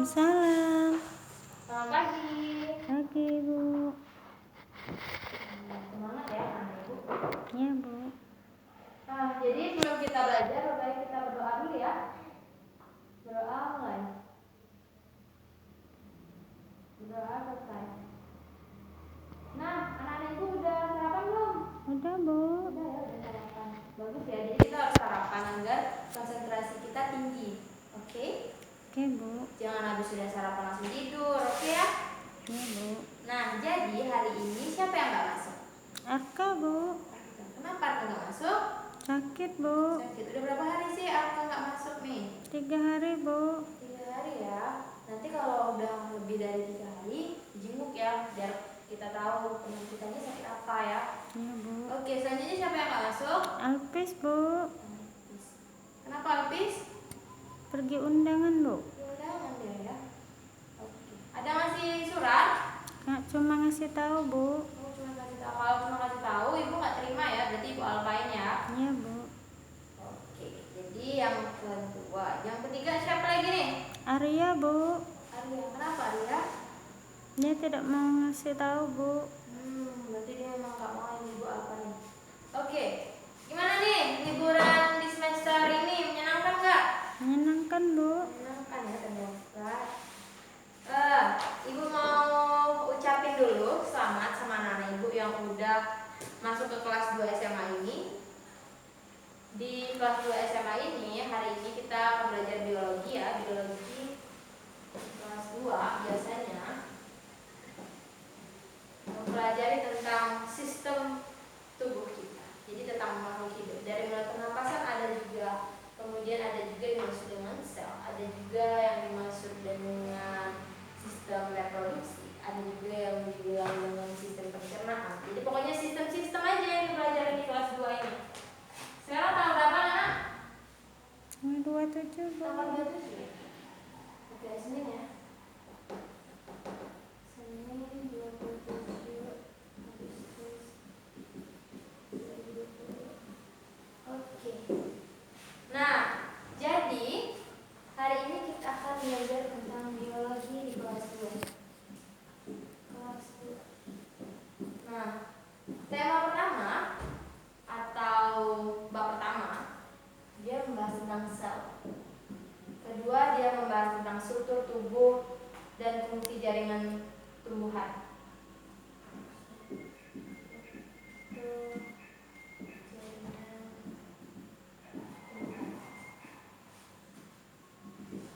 Waalaikumsalam. Selamat pagi. Pagi, Bu. Semangat ya, Ibu. Iya, Bu. Nah, jadi sebelum kita belajar, baik kita berdoa dulu ya. Berdoa mulai. Berdoa selesai. Nah, anak-anak Ibu udah sarapan belum? Udah, Bu. Udah ya, udah sarapan. Bagus ya, jadi kita harus sarapan agar konsentrasi kita tinggi. Oke? Oke, Bu. Jangan habis sudah sarapan langsung tidur, oke ya? Iya, Bu. Nah, jadi hari ini siapa yang nggak masuk? Arka, Bu. Kenapa Arka nggak masuk? Sakit, Bu. Sakit. Udah berapa hari sih Arka nggak masuk nih? 3 hari, Bu. 3 hari ya. Nanti kalau udah lebih dari 3 hari, jenguk ya, biar kita tahu penyakitnya sakit apa ya. Iya, Bu. Oke, selanjutnya siapa yang nggak masuk? Alpis, Bu. Alpis. Kenapa Alpis? Pergi undangan, Bu. Undangan dia ya. Oke. Ada ngasih surat? Nggak cuma ngasih tahu, Bu. Oh, cuma kasih tahu. Kalau cuma kasih tahu, ibu nggak terima ya, berarti ibu alpain ya. Iya, Bu. Oke, jadi yang kedua, yang ketiga siapa lagi nih? Arya, Bu. Arya. Kenapa Arya? Dia tidak mau ngasih tahu, Bu. Berarti dia memang nggak mau yang ibu alpain. Oke, gimana nih liburan di semester ini, menyenangkan nggak? Menyenangkan, Bu. Menyenangkan ya ternyata. Ibu mau ucapin dulu selamat sama anak-anak ibu yang udah masuk ke kelas 2 SMA ini. Di kelas 2 SMA ini, hari ini kita akan belajar biologi ya. Biologi kelas 2 biasanya mempelajari tentang sistem tubuh kita. Jadi tentang makhluk hidup. Dari mulai pernapasan ada juga, kemudian ada juga yang dimaksud dengan sel, ada juga yang dimaksud dengan sistem reproduksi, ada juga yang dibilang dengan sistem pencernaan. Jadi pokoknya sistem-sistem aja yang dipelajari di kelas 2 ini. Sekarang tanggal berapa anak? Tanggal 27, Bu. Tanggal 27. Oke, Senin ya. Senin 27 Agustus 2020. Oke. Nah, jadi hari ini kita akan belajar tentang biologi di kelas 2. Kelas 2. Nah, tema pertama atau bab pertama dia membahas tentang sel. Kedua, dia membahas tentang struktur tubuh dan fungsi jaringan tumbuhan.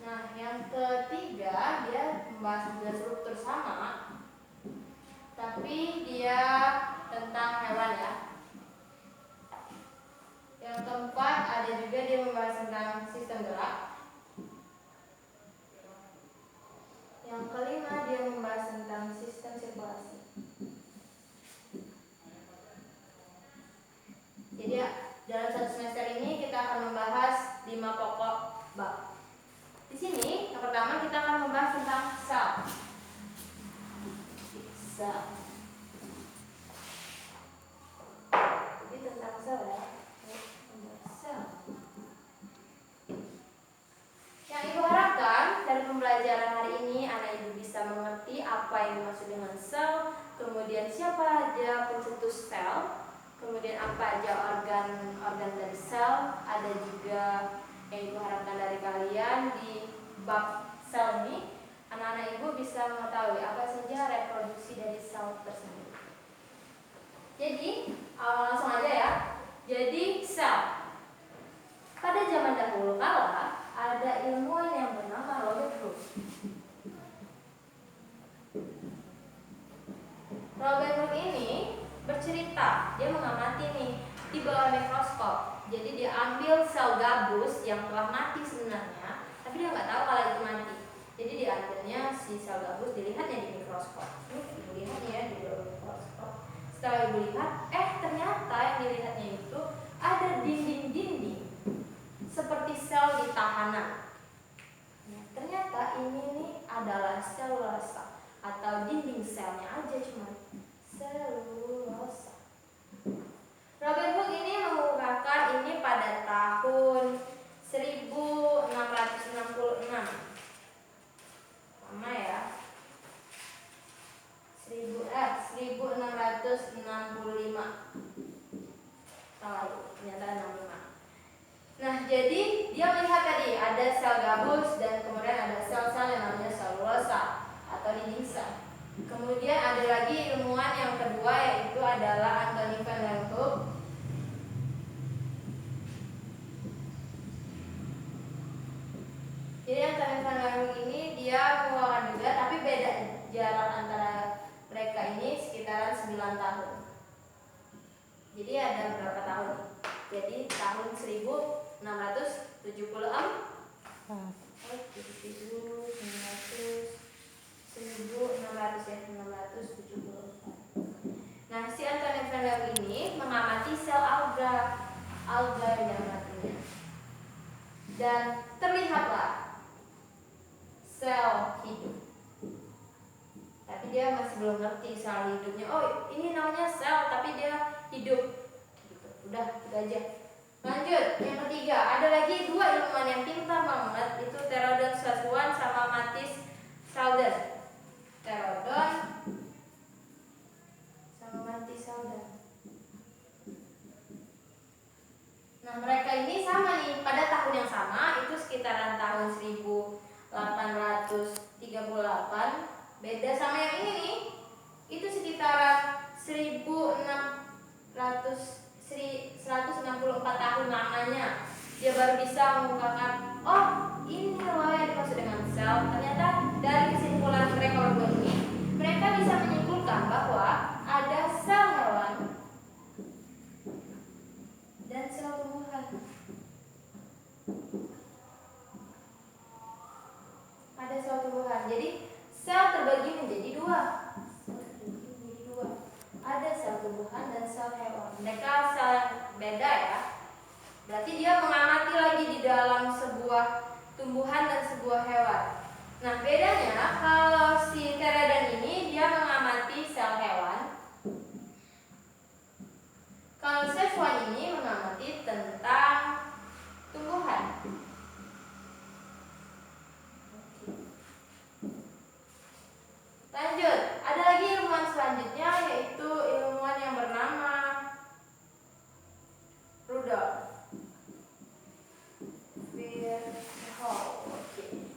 Nah, yang ketiga dia membahas juga struktur sama, tapi dia tentang hewan ya. Yang keempat ada juga dia membahas tentang sistem gerak. Yang kelima dia membahas tentang sistem sirkulasi. Jadi ya, dalam satu semester ini kita akan membahas 5 pokok bab. Di sini yang pertama kita akan membahas tentang sel. Sel. Jadi tentang sel ya. Sel. Yang ibu harapkan dari pembelajaran hari ini anak ibu bisa mengerti apa yang dimaksud dengan sel, kemudian siapa aja pencetus sel, kemudian apa aja organ-organ dari sel, ada juga yang ibu harapkan dari kalian di bab sel ini anak-anak ibu bisa mengetahui apa saja reproduksi dari sel tersebut. Jadi langsung aja ya. Jadi sel pada zaman dahulu kala ada ilmuwan yang bernama Robert Hooke. Robert Hooke ini bercerita, dia mengamati nih di bawah mikroskop. Jadi dia ambil sel gabus yang telah mati sebenarnya, tapi dia nggak tahu kalau itu mati. Jadi diambilnya si sel gabus, dilihatnya di mikroskop. Ibu lihat ya di bawah mikroskop. Setelah ibu lihat, ternyata yang dilihatnya itu ada dinding-dinding seperti sel di tahanan. Nah, ternyata ini nih adalah selulosa atau dinding selnya aja cuma selulosa. Robert Hooke ini mengemukakan ini pada tahun 1666. ada sel gabus dan kemudian ada sel-sel yang namanya selulosa atau dinding sel. Kemudian ada lagi ilmuwan yang kedua yaitu adalah Anthony van Leeuwenhoek. Jadi Anthony van Leeuwenhoek ini dia mengeluarkan juga, tapi beda jarak antara mereka ini sekitaran 9 tahun. Jadi ada berapa tahun? Jadi tahun 1676. Oke, 1600 ya, 1674. Nah, si Anthony van Leeuwenhoek ini mengamati sel alga yang matinya. Dan terlihatlah sel hidup. Tapi dia masih belum ngerti sel hidupnya. Oh, ini namanya sel, tapi dia hidup. Gitu. Udah, gitu aja. Lanjut, yang ketiga, ada lagi dua ilmuwan yang pintar banget, itu Theodor Schwarzschild sama Mathis Sauder. Theodor sama Mathis Sauder. Nah, mereka ini sama nih, pada tahun yang sama, itu sekitaran tahun 1838. Beda sama yang ini nih, itu sekitaran 164 tahun lamanya dia baru bisa mengungkapkan, oh ini loh yang dimaksud dengan sel. Ternyata dari kesimpulan mereka berdua ini, mereka bisa menyimpulkan bahwa ada sel hewan dan sel tumbuhan. Ada sel tumbuhan. Jadi sel terbagi menjadi dua. Ada sel tumbuhan dan sel hewan. Mereka sel yang beda ya. Berarti dia mengamati lagi di dalam sebuah tumbuhan dan sebuah hewan. Nah, bedanya kalau si Theodor ini dia mengamati sel hewan. Kalau Schwarzschild ini mengamati tentang tumbuhan. Lanjut, ada lagi ilmuwan selanjutnya yaitu ilmuwan yang bernama Rudolf Virchow.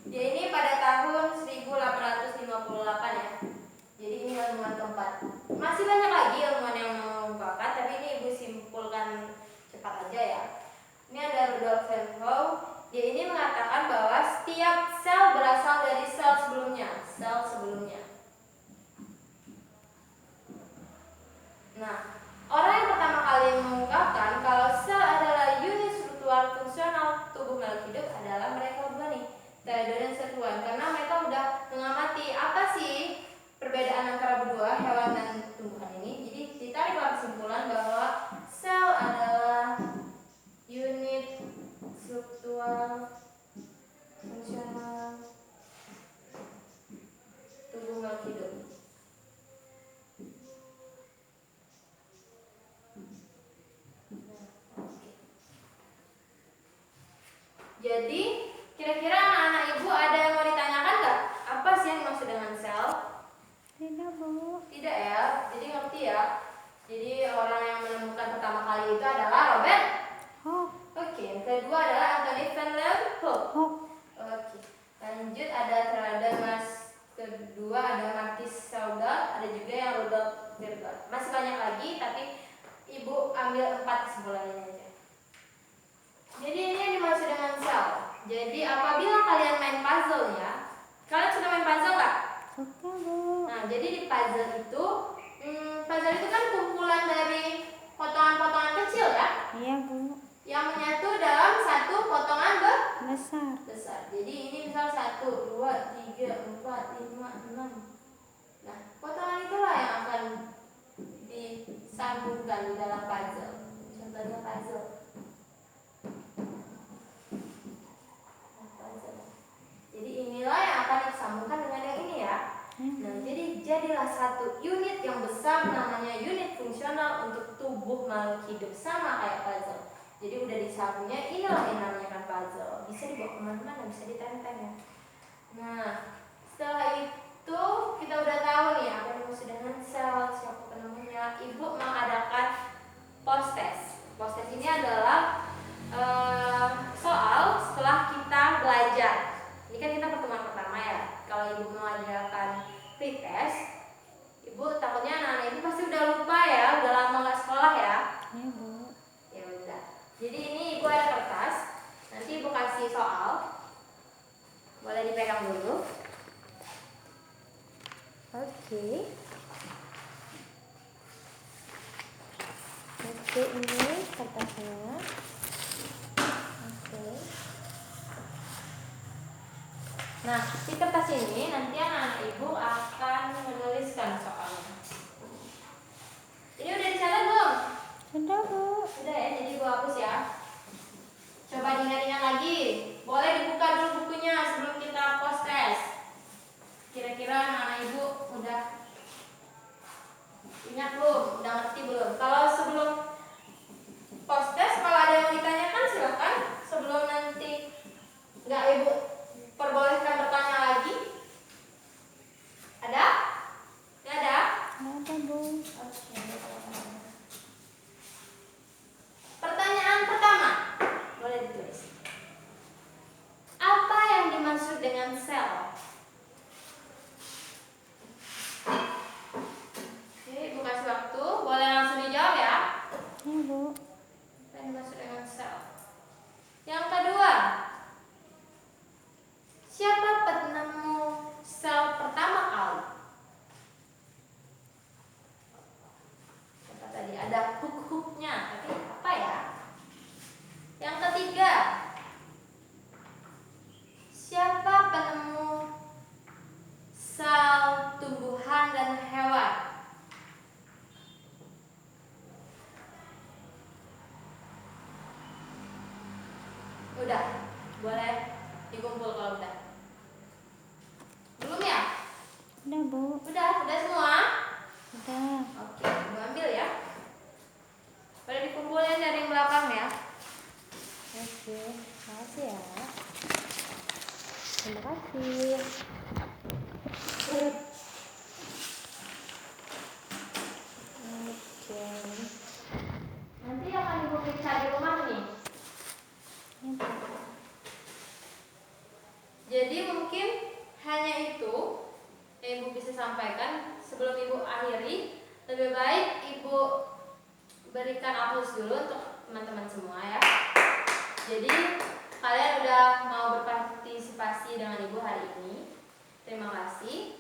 Dia ini pada tahun 1858 ya. Jadi ini ilmuwan keempat. Masih banyak lagi ilmuwan yang mengungkapkan, tapi ini ibu simpulkan cepat aja ya. Ini ada Rudolf Virchow. Dia ini mengatakan bahwa setiap sel berasal dari sel sebelumnya. Nah, orang yang pertama kali mengungkapkan kalau sel adalah unit struktural fungsional tubuh makhluk hidup adalah mereka berdua nih, Theodor dan Schwarzschild, karena mereka udah mengamati apa sih perbedaan antara berdua hewan dan tumbuhan ini. Jadi ditariklah kesimpulan bahwa sel adalah unit struktural fungsional tubuh makhluk hidup. Jadi, kira-kira anak-anak ibu ada yang mau ditanyakan nggak? Apa sih yang dimaksud dengan sel? Tidak, Bu. Tidak ya, jadi ngerti ya. Jadi orang yang menemukan pertama kali itu adalah Robert Hooke. Oke, yang kedua adalah Anthony van Leeuwenhoek. Oke, lanjut ada Theodor kedua ada Mathis Sauder, ada juga yang Rudolf Virchow. Masih banyak lagi, tapi ibu ambil 4 kesimpulannya aja. Jadi ini yang dimaksud dengan sel. Jadi apabila kalian main puzzle ya, kalian suka main puzzle nggak? Suka, Bu. Nah, jadi di puzzle itu kan kumpulan dari potongan-potongan kecil ya, Iya, Bu. yang menyatu dalam satu potongan Besar. Jadi ini misal 1, 2, 3, 4, 5, 6. Nah, potongan itulah yang akan disambungkan di dalam puzzle. Contohnya puzzle. Jadi inilah yang akan disambungkan dengan yang ini ya. Nah, jadi jadilah satu unit yang besar namanya unit fungsional untuk tubuh makhluk hidup, sama kayak puzzle. Jadi udah disambungnya, inilah yang namanya kan puzzle. Bisa dibawa kemana-mana, bisa ditempel ya. Nah, setelah itu kita udah tahu nih apa yang dimaksud dengan sel, siapa penemunya. Ibu mengadakan post test. Post test ini adalah soal setelah kita belajar tes, ibu takutnya anak-anak ibu pasti udah lupa ya, udah lama nggak sekolah ya. Ya, Bu. Ya udah. Jadi ini ibu ada kertas. Nanti ibu kasih soal. Boleh dipegang dulu. Oke. Oke, ini kertasnya. Oke. Nah, di kertas ini nanti anak-anak ibu akan menuliskan soalnya. Ini udah dicatat belum? Sudah, Bu. Udah ya, jadi ibu hapus ya. Coba diingat-ingat lagi. Boleh dibuka dulu bukunya sebelum kita post test. Kira-kira anak-anak ibu udah ingat belum? Udah ngerti belum? Kalau sebelum post test, kalau ada yang ditanyakan silakan. Sebelum nanti nggak ibu perbolehkan bertanya lagi. Ada? Nggak ada? Ada, Bu. Oke. Pertanyaan pertama, boleh ditulis. Apa yang dimaksud dengan sel? Oke, ibu kasih waktu. Boleh langsung dijawab ya. Ya, Bu. Apa yang dimaksud dengan sel? Yang kedua, siapa penemu sel pertama kali? Apa tadi? Ada hook-hooknya, tapi apa ya? Yang ketiga, siapa penemu sel tumbuhan dan hewan? Udah, boleh dikumpul kalau udah. Belum ya? Udah, Bu. Udah semua? Udah. Oke, ibu ambil ya. Boleh dikumpulin dari yang belakang ya. Oke. Makasih ya. Terima kasih. Oke. Nanti akan ibu periksa di rumah nih. Ya, Bu. Jadi mungkin hanya itu yang ibu bisa sampaikan. Sebelum ibu akhiri, lebih baik ibu berikan aplaus dulu untuk teman-teman semua ya. Jadi kalian udah mau berpartisipasi dengan ibu hari ini. Terima kasih.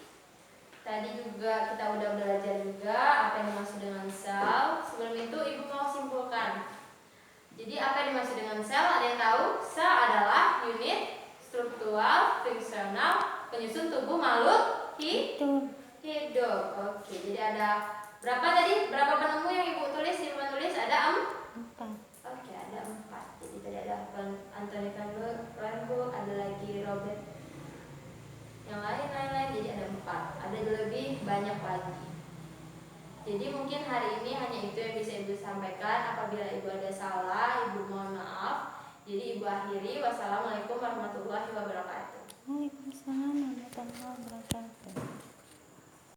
Tadi juga kita udah belajar juga apa yang dimaksud dengan sel. Sebelum itu ibu mau simpulkan. Jadi apa yang dimaksud dengan sel? Ada yang tahu? Sel adalah unit struktural fungsional penyusun tubuh makhluk Itu. hidup. Oke, jadi ada berapa tadi? Berapa penemu yang ibu tulis? Ibu tulis ada 4. Oke, ada 4. Jadi tadi ada Anthony van Leeuwenhoek, ada lagi Robert, yang lain-lain. Jadi ada 4. Ada lebih banyak lagi. Jadi mungkin hari ini hanya itu yang bisa ibu sampaikan. Apabila ibu ada salah, ibu mohon maaf. Jadi ibu akhiri. Wassalamualaikum warahmatullahi wabarakatuh. Waalaikumsalam warahmatullahi wabarakatuh.